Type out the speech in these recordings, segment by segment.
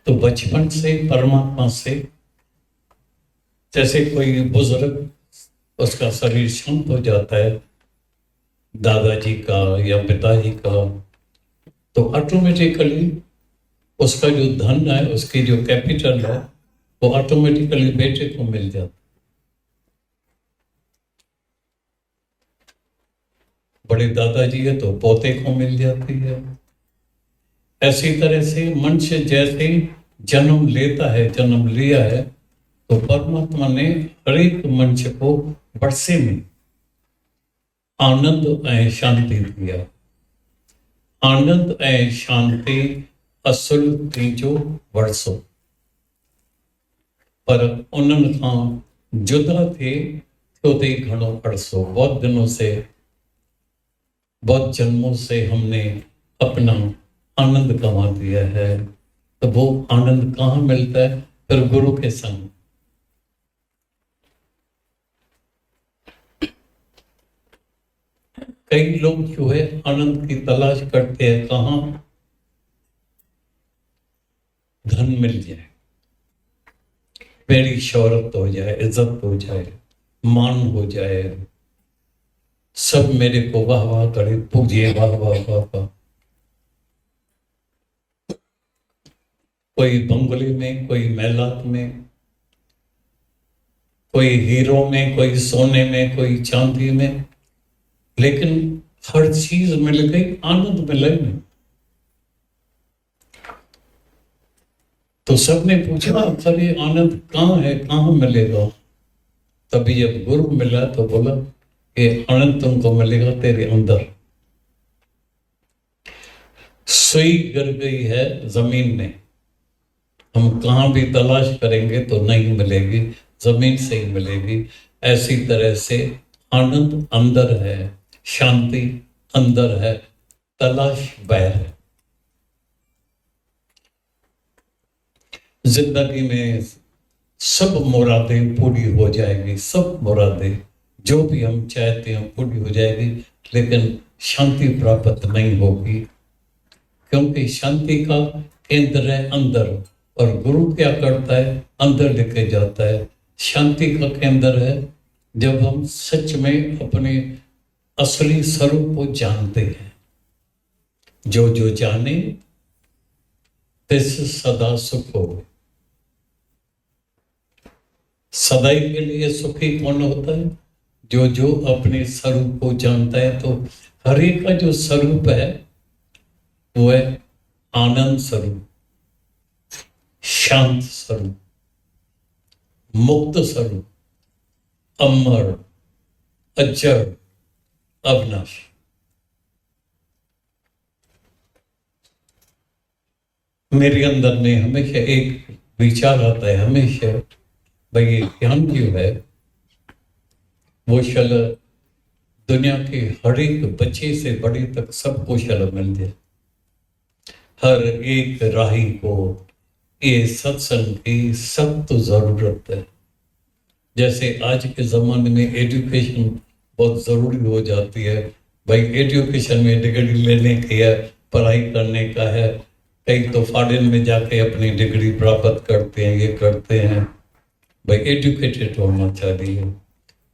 तो बचपन से परमात्मा से, जैसे कोई बुजुर्ग उसका शरीर शांत हो जाता है, दादाजी का या पिताजी का, तो ऑटोमेटिकली उसका जो धन है, उसकी जो कैपिटल है, वो ऑटोमेटिकली बेटे को मिल जाता। बड़े दादाजी है तो पोते को मिल जाती है। ऐसी तरह से मनुष्य जैसे जन्म लेता है, जन्म लिया है, तो परमात्मा ने हर एक मनुष्य को वर्षे में आनंद ऐं शांति दिया। आनंद ऐं शांति असुल तीजो वर्षो, पर उन्हनि खां जुदा थे तो ते घणो अरसो। बहुत दिनों से, बहुत जन्मों से हमने अपना आनंद गंवा दिया है। तो वो आनंद कहाँ मिलता है? फिर गुरु के संग। कई लोग जो है आनंद की तलाश करते हैं, कहाँ? धन मिल जाए, मेरी शोहरत हो जाए, इज्जत हो जाए, मान हो जाए, सब मेरे को वाह वाह करे, पूजे, वाह वाह वाह वाह। कोई बंगले में, कोई महलात में, कोई हीरो में, कोई सोने में, कोई चांदी में, लेकिन हर चीज मिल गई, आनंद मिला ही नहीं। तो सबने पूछा, सर ये आनंद कहाँ है, कहाँ मिलेगा? तभी जब गुरु मिला तो बोला, ये आनंद तुमको मिलेगा तेरे अंदर। सुई गिर गई है जमीन में, हम कहाँ भी तलाश करेंगे तो नहीं मिलेगी, जमीन से ही मिलेगी। ऐसी तरह से आनंद अंदर है, शांति अंदर है, तलाश बाहर है। जिंदगी में सब मुरादें पूरी हो जाएगी, सब मुरादें जो भी हम चाहते हैं पूरी हो जाएगी, लेकिन शांति प्राप्त नहीं होगी, क्योंकि शांति का केंद्र है अंदर। और गुरु क्या करता है? अंदर लेके जाता है। शांति का केंद्र है जब हम सच में अपने असली स्वरूप को जानते हैं। जो जो जाने तिस सदा सुख हो। सदाई के लिए सुखी कौन होता है? जो जो अपने स्वरूप को जानता है। तो हर एक का जो स्वरूप है वो है आनंद स्वरूप, शांत स्वरूप, मुक्त स्वरूप, अमर, अजर, अविनाशी। मेरे अंदर में हमेशा एक विचार आता है, हमेशा, भाई ये ज्ञान जो है वो शल दुनिया के हर एक बच्चे से बड़े तक सबको शल मिल जाए। हर एक राही को ये सत्संग की सख्त जरूरत है। जैसे आज के जमाने में एजुकेशन बहुत जरूरी हो जाती है। भाई एजुकेशन में डिग्री लेने की है, पढ़ाई करने का है। कई तो फॉरेन में जाके अपनी डिग्री प्राप्त करते हैं, ये करते हैं। भाई एजुकेटेड होना चाहिए।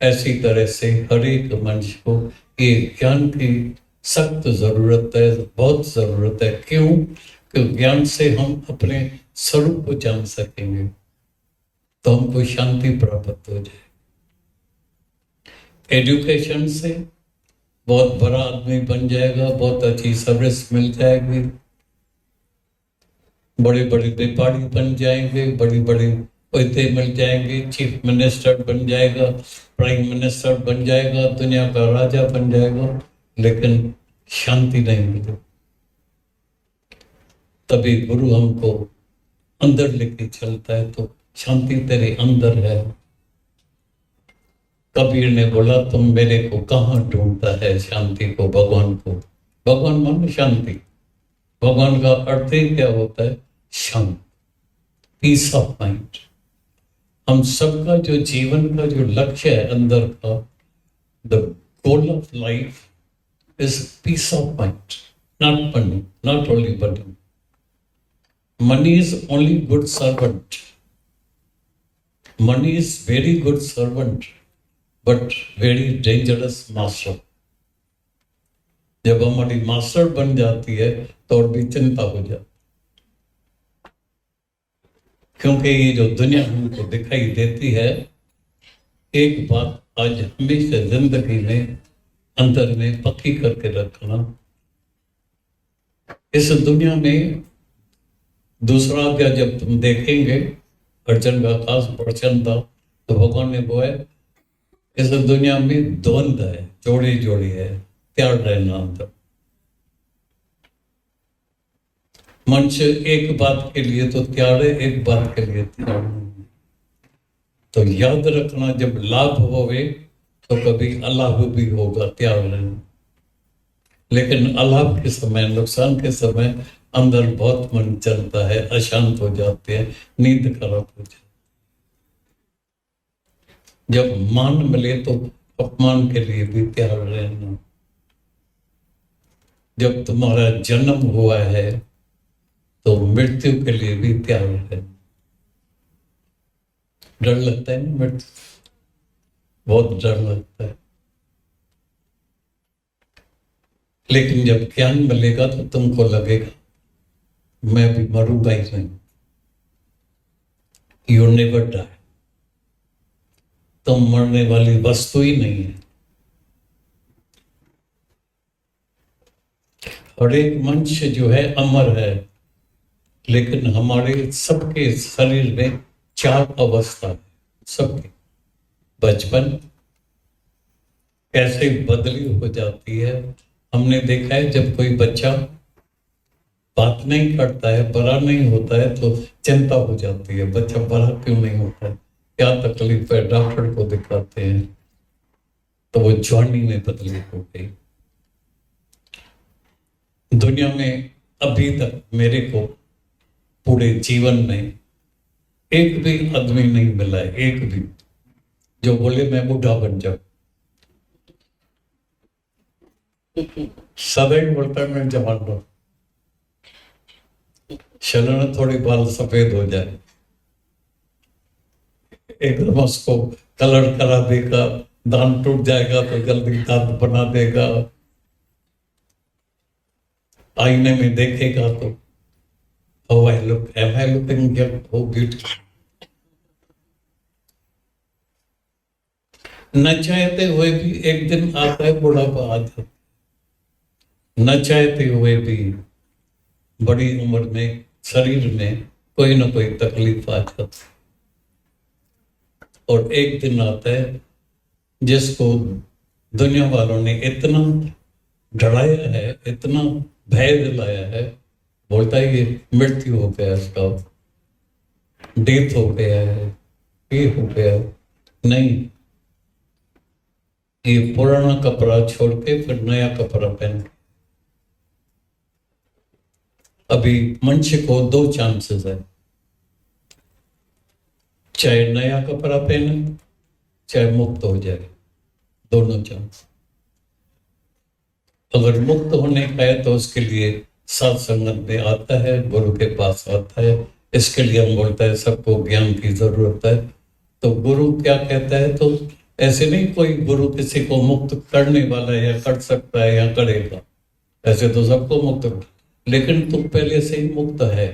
ऐसी तरह से हर एक मनुष्य को ये ज्ञान की सख्त जरूरत है, बहुत जरूरत है। क्यों? कि ज्ञान से हम अपने स्वरूप को जान सकेंगे, तो हमको शांति प्राप्त हो जाए। एजुकेशन से बहुत बड़ा आदमी बन जाएगा, बहुत अच्छी सर्विस मिल जाएगी, बड़े बड़े व्यापारी बन जाएंगे, बड़ी बड़ी ओहदे मिल जाएंगे, चीफ मिनिस्टर बन जाएगा, प्राइम मिनिस्टर बन जाएगा, दुनिया का राजा बन जाएगा, लेकिन शांति नहीं मिलेगी। तभी गुरु हमको अंदर लेके चलता है। तो शांति तेरे अंदर है। कबीर ने बोला, तुम मेरे को कहाँ ढूंढता है शांति को, भगवान को। भगवान मानो शांति। भगवान का अर्थ ही क्या होता है? शांत, पीस ऑफ माइंड। हम सबका जो जीवन का जो लक्ष्य है अंदर का, the goal of life is peace of mind, not money, not only money. Money is only good servant. Money is very good servant, but very dangerous master. जब हमारी मास्टर बन जाती है तो और भी चिंता हो जाती, क्योंकि ये जो दुनिया हमको दिखाई देती है, एक बात आज हमेशा जिंदगी में अंदर में पक्की करके रखना, इस दुनिया में दूसरा क्या जब तुम देखेंगे, अर्जन का खास प्रवचन था तो भगवान ने बोला इस दुनिया में द्वंद्व है, जोड़ी जोड़ी है, त्याग रहना अंदर। मनुष्य एक बात के लिए तो त्याग है, एक बात के लिए त्याग नहीं। तो याद रखना, जब लाभ होवे तो कभी अलाभ भी होगा, त्याग रहना। लेकिन अलाभ के समय, नुकसान के समय अंदर बहुत मन चलता है, अशांत हो जाते हैं, नींद खराब हो जाती। जब मान मिले तो अपमान के लिए भी तैयार रहना। जब तुम्हारा जन्म हुआ है तो मृत्यु के लिए भी तैयार रहना। डर लगता है ना मृत्यु, बहुत डर लगता है, लेकिन जब ज्ञान मिलेगा तो तुमको लगेगा मैं भी मरूंगा ही नहीं। यू नेवर डाई, तुम मरने वाली वस्तु ही नहीं है। और एक मनुष्य जो है अमर है, लेकिन हमारे सबके शरीर में 4 अवस्था है, सबके। बचपन कैसे बदली हो जाती है, हमने देखा है। जब कोई बच्चा बात नहीं करता है, बड़ा नहीं होता है तो चिंता हो जाती है, बच्चा बड़ा क्यों नहीं होता है, क्या तकलीफ है, डॉक्टर को दिखाते हैं तो वो जवानी में बदली हो गई। दुनिया में अभी तक मेरे को पूरे जीवन में एक भी आदमी नहीं मिला है, एक भी, जो बोले मैं बूढ़ा बन जाऊं। सदैव बोलता है मैं जवान रहूं, शरण थोड़ी बाल सफेद हो जाए, एकदम उसको कलर करा देगा, दांत टूट जाएगा तो जल्दी दांत बना देगा, आईने में देखेगा तो how I look, am I looking young, oh beautiful। न चाहते हुए भी एक दिन आता है बुढ़ापा, आ जाता, न चाहते हुए भी बड़ी उम्र में शरीर में कोई ना कोई तकलीफ आ जाती। और एक दिन आता है जिसको दुनिया वालों ने इतना डराया है, इतना भय दिलाया है, बोलता है ये मृत्यु हो गया, इसका डेथ हो गया है, ये हो गया। नहीं, ये पुराना कपड़ा छोड़ के फिर नया कपड़ा पहन। अभी मनुष्य को 2 चांसेस है, चाहे नया कपड़ा पहने, चाहे मुक्त हो जाए, दोनों चांस। अगर मुक्त होने का है तो उसके लिए साथ संगत में आता है, गुरु के पास आता है। इसके लिए हम बोलते हैं सबको ज्ञान की जरूरत है। तो गुरु क्या कहता है, तो ऐसे नहीं कोई गुरु किसी को मुक्त करने वाला है या कर सकता है या करेगा, ऐसे तो सबको मुक्त, लेकिन तुम पहले से ही मुक्त है।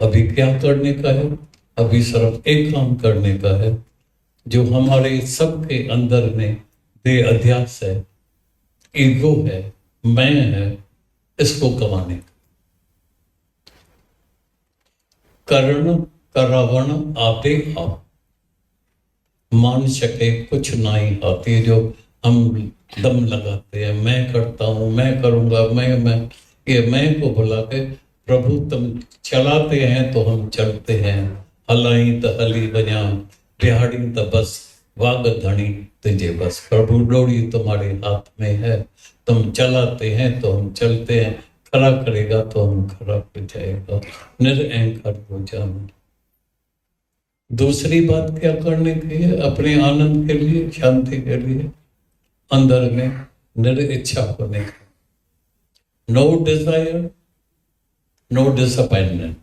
अभी क्या करने का है, अभी सिर्फ एक काम करने का है, जो हमारे सबके अंदर में देह अध्यास है, ईगो है, मैं है, इसको कमाने का। कर्ण करावण आते आप, मान सके कुछ नहीं आती। जो हम दम लगाते हैं, मैं करता हूं, मैं करूंगा, मैं ये मैं को बुला के, प्रभु तुम चलाते हैं तो हम चलते हैं, हलाई तो हली बजा, बिहाड़ी तो बस वाग धनी तुझे बस। प्रभु डोरी तुम्हारे हाथ में है, तुम चलाते हैं तो हम चलते हैं, खड़ा करेगा तो हम खड़ा हो जाएगा, निरअहंकार हो जाना। दूसरी बात क्या करने की है, अपने आनंद के लिए, शांति के लिए, अंदर में निरिच्छा होने का, नो डिजायर नो डिसअपॉइंटमेंट।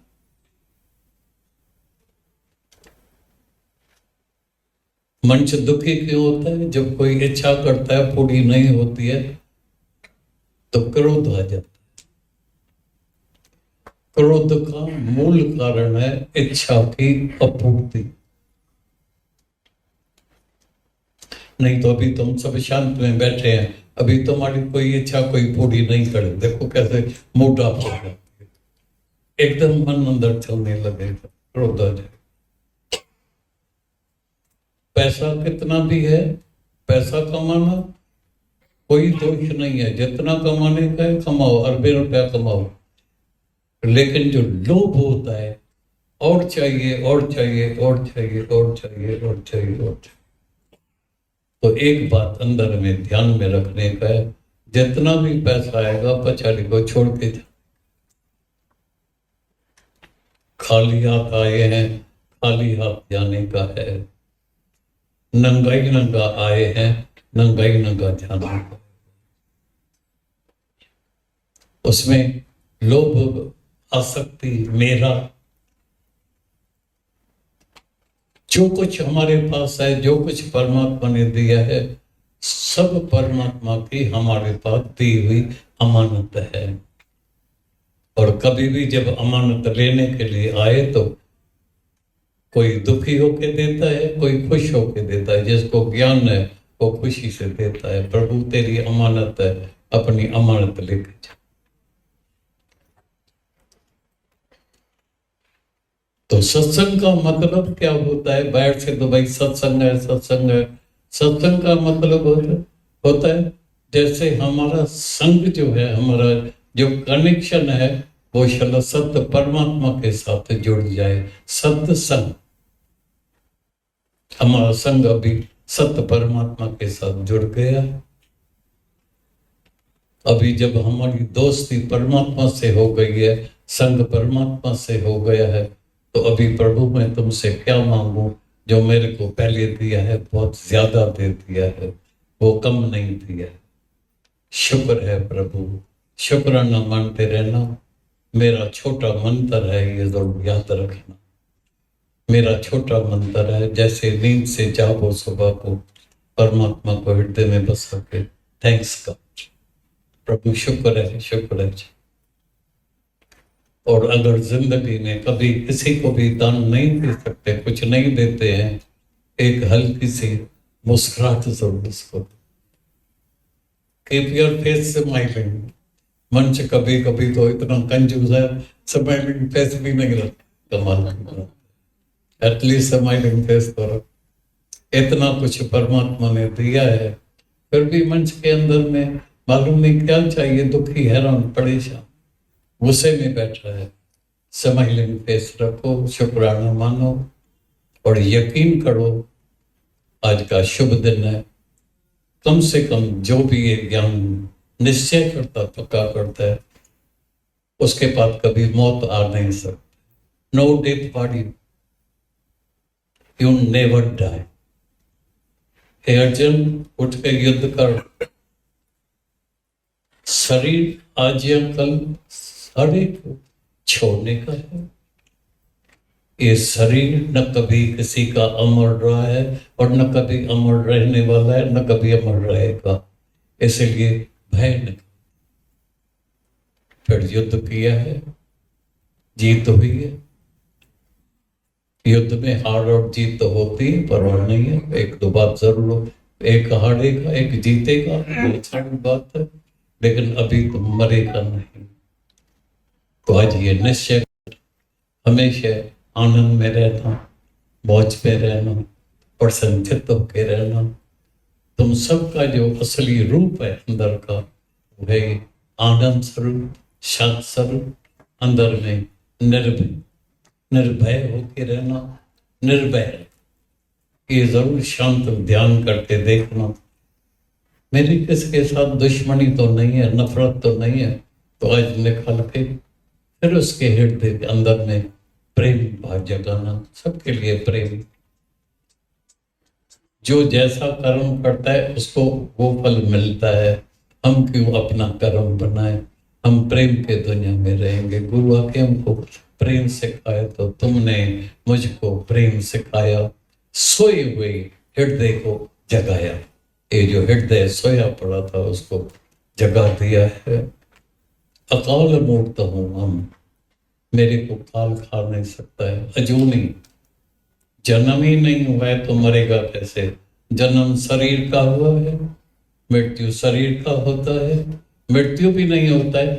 मनुष्य दुखी क्यों होता है? जब कोई इच्छा करता है पूरी नहीं होती है तो क्रोध आ जाता है। क्रोध का मूल कारण है इच्छा की अपूर्ति। नहीं तो अभी तुम सब शांत में बैठे हैं, अभी तुम्हारी कोई इच्छा कोई पूरी नहीं करे, देखो कैसे मूड ऑफ हो जाती है, एकदम मन अंदर चलने लगेगा, क्रोध आ जाए। पैसा कितना भी है, पैसा कमाना कोई दोष नहीं है, जितना कमाने का है कमाओ, अरबे रुपया कमाओ, लेकिन जो लोभ होता है और चाहिए और चाहिए और चाहिए और चाहिए और चाहिए और चाहिए, तो एक बात अंदर में ध्यान में रखने का है, जितना भी पैसा आएगा पछाड़ी को छोड़ के जा। खाली हाथ आए हैं, खाली हाथ जाने का है। नंगाई नंगा आए हैं, नंगाई नंगा जाना है। उसमें लोभ, आसक्ति, मेरा, जो कुछ हमारे पास है, जो कुछ परमात्मा ने दिया है, सब परमात्मा की हमारे पास दी हुई अमानत है। और कभी भी जब अमानत लेने के लिए आए तो कोई दुखी होके देता है, कोई खुश होके देता है। जिसको ज्ञान है वो खुशी से देता है, प्रभु तेरी अमानत है, अपनी अमानत लेके जा। तो सत्संग का मतलब क्या होता है? बाहर से तो भाई सत्संग है, सत्संग है। सत्संग का मतलब होता है जैसे हमारा संग जो है, हमारा जो कनेक्शन है वो शायद सत्य परमात्मा के साथ जुड़ जाए। सत्य संग, हमारा संग अभी सत्य परमात्मा के साथ जुड़ गया। अभी जब हमारी दोस्ती परमात्मा से हो गई है, संग परमात्मा से हो गया है, तो अभी प्रभु मैं तुमसे क्या मांगू? जो मेरे को पहले दिया है बहुत ज्यादा दे दिया है, वो कम नहीं दिया है। शुक्र है प्रभु, शुक्राना मानते रहना। मेरा छोटा मंत्र है, ये जरूर याद रखना। मेरा छोटा मंत्र है, जैसे नींद से जागो सुबह को, परमात्मा को हृदय में बसा के थैंक्स का, प्रभु शुक्र है, शुक्र है। और अगर जिंदगी में कभी किसी को भी दान नहीं दे सकते, कुछ नहीं देते हैं, एक हल्की सी मुस्कुराहट जरूर उसको। Keep your face smiling. मंच कभी कभी तो इतना कंजूस है, स्माइलिंग फेस भी नहीं रखता, कमाल। एटलीस्ट स्माइलिंग फेस तो रख। इतना कुछ परमात्मा ने दिया है, फिर भी मंच के अंदर में मालूम नहीं क्या चाहिए, दुखी, हैरान, परेशान, गुस्से में बैठ रहा है। स्माइलिंग फेस रखो, शुक्राना मानो और यकीन करो आज का शुभ दिन है। कम से कम जो भी ये ज्ञान निश्चय करता, पक्का करता है, उसके बाद कभी मौत आ नहीं सकती। No death body, you never die. हे अर्जुन, उठ के युद्ध कर। शरीर आज या कल सारे को छोड़ने का है। ये शरीर न कभी किसी का अमर रहा है और न कभी अमर रहने वाला है, न कभी अमर रहेगा। इसलिए भय नहीं। फिर युद्ध किया है, जीत हुई है। युद्ध में हार और जीत तो होती है, परवाह नहीं है। एक दो बात जरूर हो, एक हारेगा एक जीतेगा, बात है, लेकिन अभी तो मरेगा नहीं। तो आज ये निश्चय, हमेशा आनंद में रहना, मौज में रहना, प्रसन्नचित्त होकर रहना। तुम सबका जो असली रूप है अंदर का, वह आनंद स्वरूप, शांत स्वरूप, अंदर में निर्भय होकर रहना, निर्भय। ये जरूर शांत ध्यान करके देखना, मेरी किसके साथ दुश्मनी तो नहीं है, नफरत तो नहीं है, तो आज निकाल के फिर उसके हृदय के अंदर में प्रेम भाव जगाना। सबके लिए प्रेम। जो जैसा कर्म करता है उसको वो फल मिलता है। हम क्यों अपना कर्म बनाए? हम प्रेम के दुनिया में रहेंगे। गुरु आके हमको प्रेम सिखाया, तो तुमने मुझको प्रेम सिखाया, सोए हुए हृदय को जगाया। ये जो हृदय सोया पड़ा था उसको जगा दिया है। अकाल मूर्त हूं हम, मेरे को काल खा नहीं सकता है। अजूनी, जन्म ही नहीं हुआ है तो मरेगा कैसे? जन्म शरीर का हुआ है, मृत्यु शरीर का होता है। मृत्यु भी नहीं होता है,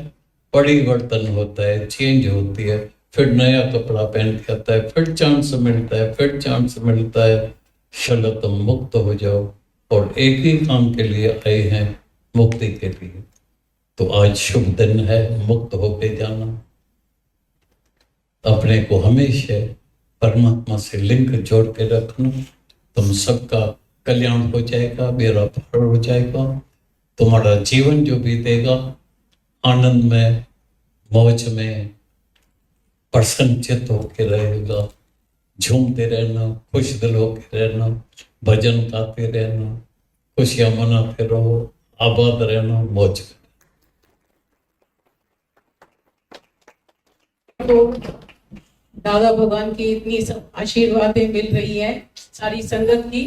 परिवर्तन होता है, चेंज होती है, फिर नया कपड़ा पहन के आता है, फिर चांस मिलता है, फिर चांस मिलता है। चलो तुम मुक्त हो जाओ, और एक ही काम के लिए आए हैं, मुक्ति के लिए। तो आज शुभ दिन है, मुक्त होके जाना। अपने को हमेशा परमात्मा से लिंक जोड़ के रखना। तुम सबका कल्याण हो जाएगा, बेड़ा पार हो जाएगा। तुम्हारा जीवन जो बीतेगा आनंद में, मौज में, प्रसन्नचित्त होके रहेगा। झूमते रहना, खुश दिल होके रहना, भजन गाते रहना, खुशियां मनाते रहो, आबाद रहना, मौज तो दादा भगवान की इतनी सब आशीर्वादें मिल रही है, सारी संगत की,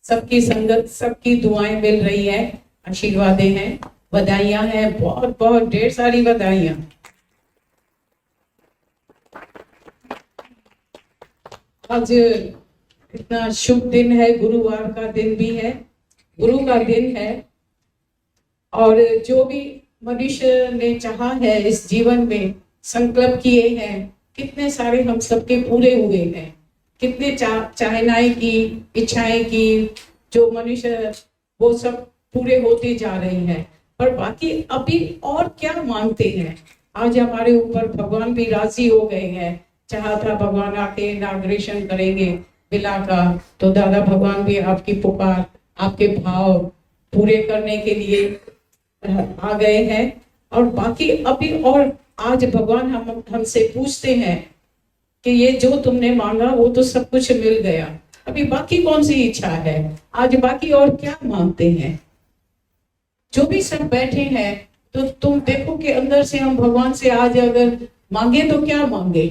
सबकी संगत, सबकी दुआएं मिल रही है, आशीर्वादें हैं, बधाइयां हैं, बहुत बहुत ढेर सारी बधाइयां। आज इतना शुभ दिन है, गुरुवार का दिन भी है, गुरु का दिन है। और जो भी मनुष्य ने चाहा है इस जीवन में, संकल्प किए हैं, कितने सारे हम सबके पूरे हुए हैं। कितने चाहनाएं की, इच्छाएं की, जो मनुष्य, वो सब पूरे होते जा रही हैं। पर बाकी अभी और क्या मांगते हैं? आज हमारे ऊपर भगवान भी राजी हो गए हैं। चाहा था भगवान आके इनाग्रेशन करेंगे विला का, तो दादा भगवान भी आपकी पुकार, आपके भाव पूरे करने के लिए आ गए हैं। और बाकी अभी और आज भगवान हमसे पूछते हैं कि ये जो तुमने मांगा वो तो सब कुछ मिल गया, अभी बाकी कौन सी इच्छा है? आज बाकी और क्या मांगते हैं? जो भी सब बैठे हैं, तो तुम देखो कि अंदर से हम भगवान से आज अगर मांगे तो क्या मांगे?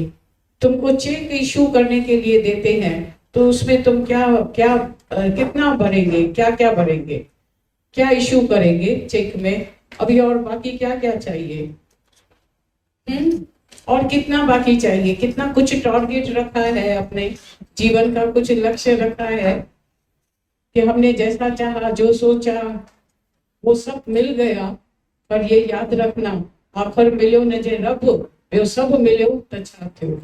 तुमको चेक इशू करने के लिए देते हैं, तो उसमें तुम क्या क्या कितना भरेंगे, क्या क्या भरेंगे, क्या इशू करेंगे चेक में? अभी और बाकी क्या क्या चाहिए? और कितना बाकी चाहिए? कितना कुछ टारगेट रखा है, अपने जीवन का कुछ लक्ष्य रखा है कि हमने जैसा चाहा, जो सोचा, वो सब मिल गया। पर ये याद रखना, आखिर मिलो न जे रब, वो सब मिलो त छा थियो।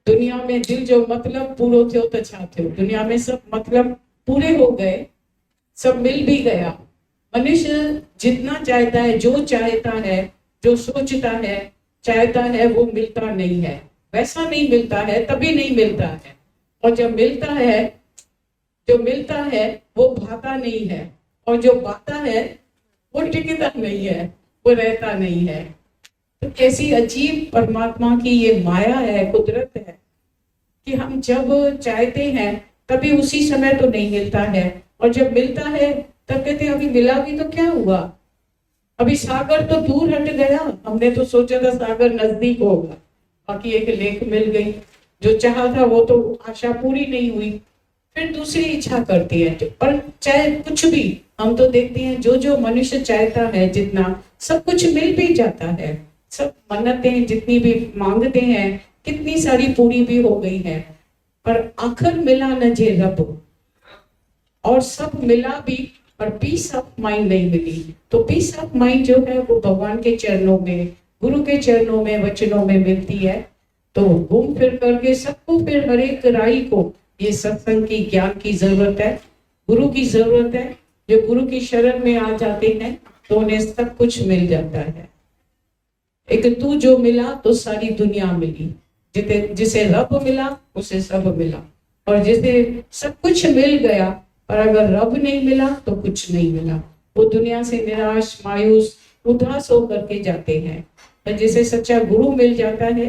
दुनिया में दिल जो मतलब पूरो थियो त छा थियो। दुनिया में सब मतलब पूरे हो गए, सब मिल भी गया। मनुष्य जितना चाहता है, जो चाहता है, जो सोचता है, चाहता है, वो मिलता नहीं है। वैसा नहीं मिलता है, तभी नहीं मिलता है। और जब मिलता है, जो मिलता है वो भाता नहीं है, और जो बाता है वो टिकता नहीं है, वो रहता नहीं है। तो कैसी अजीब परमात्मा की ये माया है, कुदरत है, कि हम जब चाहते हैं तभी उसी समय तो नहीं मिलता है, और जब मिलता है तब कहते हैं अभी मिला भी तो क्या हुआ, अभी सागर तो दूर हट गया, हमने तो सोचा था सागर नजदीक होगा, बाकी एक लेक मिल गई, जो चाहा था वो तो आशा पूरी नहीं हुई, फिर दूसरी इच्छा करती है। पर चाहे कुछ भी, हम तो देखते हैं जो जो मनुष्य चाहता है, जितना सब कुछ मिल भी जाता है। सब मन्नतें जितनी भी मांगते हैं, कितनी सारी पूरी भी हो गई है, पर आखिर मिला न जे रब, और सब मिला भी, पर पीस ऑफ माइंड नहीं मिली। तो पीस ऑफ माइंड जो है वो भगवान के चरणों में, गुरु के चरणों में, वचनों में मिलती है। तो घूम फिर करके सबको, फिर हर एक राही को ये सत्संग की, ज्ञान की जरूरत है, गुरु की जरूरत है। जो गुरु की शरण में आ जाते हैं तो उन्हें सब कुछ मिल जाता है। एक तू जो मिला तो सारी दुनिया मिली, जिसे रब मिला उसे सब मिला, और जिसे सब कुछ मिल गया और अगर रब नहीं मिला तो कुछ नहीं मिला। वो दुनिया से निराश, मायूस, उदास होकर के जाते हैं। पर जिसे सच्चा गुरु मिल जाता है,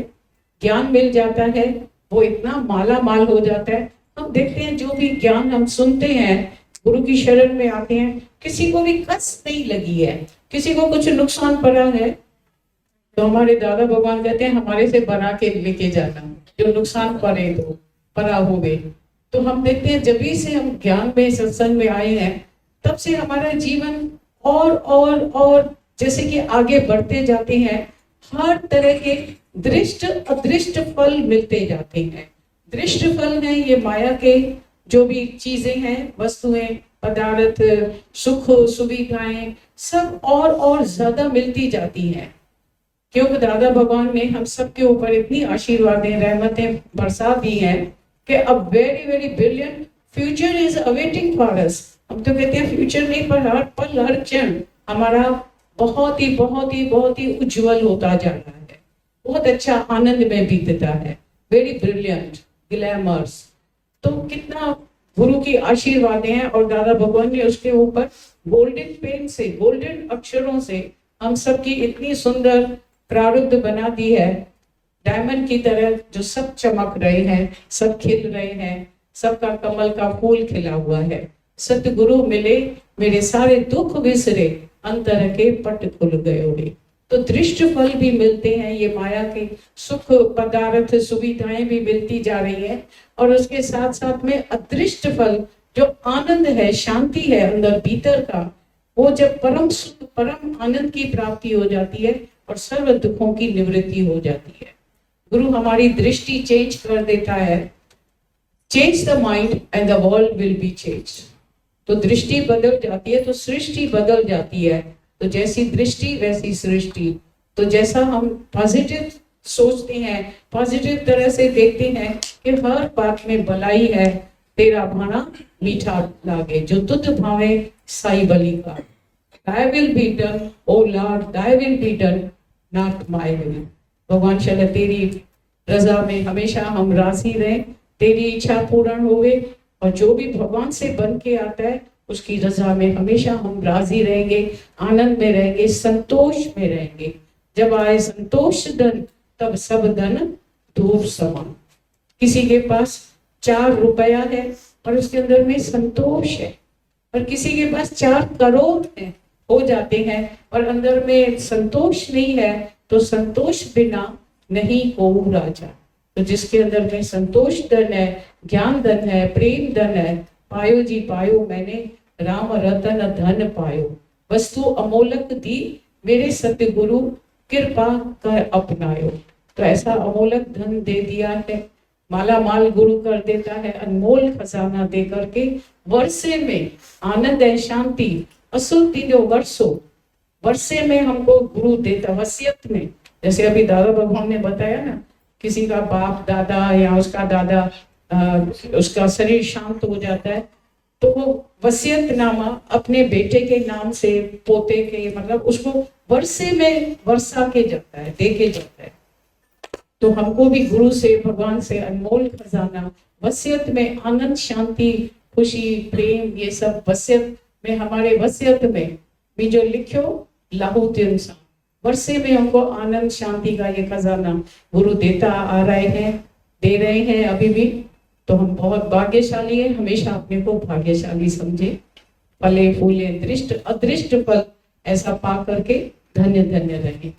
ज्ञान मिल जाता है, वो इतना माला माल हो जाता है। हम देखते हैं जो भी ज्ञान हम सुनते हैं, गुरु की शरण में आते हैं, किसी को भी कस नहीं लगी है, किसी को कुछ नुकसान पड़ा है तो हमारे दादा भगवान कहते हैं हमारे से बना के लेके जाना, जो नुकसान पड़े तो पड़ा हो गए। तो हम देखते हैं जब से हम ज्ञान में सत्संग में आए हैं तब से हमारा जीवन और जैसे कि आगे बढ़ते जाते हैं, हर तरह के दृष्ट अदृष्ट फल मिलते जाते हैं। दृष्ट फल है ये माया के जो भी चीजें हैं, वस्तुएं, पदार्थ, सुख सुविधाएं सब और ज्यादा मिलती जाती हैं, क्योंकि दादा भगवान ने हम सबके ऊपर इतनी आशीर्वादें रहमतें बरसा दी हैं कि अब very very brilliant future is awaiting for us. हम तो कहते हैं फ्यूचर नहीं, पर हर पल हर क्षण हमारा बहुत ही उज्जवल होता जा रहा है, बहुत अच्छा आनंद में बीतता है, वेरी ब्रिलियंट ग्लैमर्स। तो कितना गुरु की आशीर्वादें हैं और दादा भगवान ने उसके ऊपर गोल्डन पेन से, गोल्डन अक्षरों से हम सबकी इतनी सुंदर प्रारूध बना दी है, डायमंड की तरह, जो सब चमक रहे हैं, सब खिल रहे हैं, सबका कमल का फूल खिला हुआ है। सतगुरु मिले मेरे सारे दुख विसरे, अंतर के पट खुल गए। तो दृष्ट फल भी मिलते हैं, ये माया के सुख पदार्थ सुविधाएं भी मिलती जा रही है, और उसके साथ साथ में अदृष्ट फल जो आनंद है, शांति है अंदर भीतर का, वो जब परम सुख परम आनंद की प्राप्ति हो जाती है और सर्व दुखों की निवृत्ति हो जाती है। गुरु हमारी दृष्टि चेंज कर देता है। Change the mind and the world will be change. तो दृष्टि बदल जाती है तो सृष्टि बदल जाती है। तो जैसी दृष्टि वैसी सृष्टि। तो जैसा हम पॉजिटिव सोचते हैं, पॉजिटिव तरह से देखते हैं कि हर बात में भलाई है, तेरा भाना मीठा लागे, जो तुझ भावे साई बलि का। Thy will be done, O Lord, Thy will be done, not my will। भगवान शल तेरी रजा में हमेशा हम राजी रहें, तेरी इच्छा पूर्ण होवे, और जो भी भगवान से बन के आता है उसकी रजा में हमेशा हम राजी रहेंगे, आनंद में रहेंगे, संतोष में रहेंगे। जब आए संतोष धन तब सब धन धूप समान। किसी के पास 4 रुपया है और उसके अंदर में संतोष है, और किसी के पास 4 करोड़ है हो जाते हैं और अंदर में संतोष नहीं है, तो संतोष बिना नहीं हो राजा। तो जिसके अंदर में संतोष धन है, ज्ञान धन है, प्रेम धन है, पायो जी पायो मैंने राम रतन धन पायो। वस्तु अमोलक दी मेरे सतगुरु कृपा कर अपनायो। तो ऐसा अमोलक धन दे दिया है, माला माल गुरु कर देता है, अनमोल खजाना दे करके। वर्षे में आनंद है, शांति असुर तीनों वर्षे में हमको गुरु देता, वसीयत में। जैसे अभी दादा भगवान ने बताया ना, किसी का बाप दादा या उसका दादा उसका शरीर शांत हो जाता है तो वो वसीयतनामा अपने बेटे के नाम से, पोते के, मतलब उसको वर्षे में वर्षा के जाता है, दे के जाता है। तो हमको भी गुरु से, भगवान से अनमोल खजाना, वसीयत में आनंद, शांति, खुशी, प्रेम, ये सब वसीयत में, हमारे वसीयत में भी जो लिखो लाहू इंसान, वर्षे में हमको आनंद शांति का ये खजाना गुरु देता आ रहे हैं, दे रहे हैं अभी भी। तो हम बहुत भाग्यशाली है, हमेशा अपने को भाग्यशाली समझे। फले फूले दृष्ट अदृष्ट फल ऐसा पा करके धन्य धन्य रहे।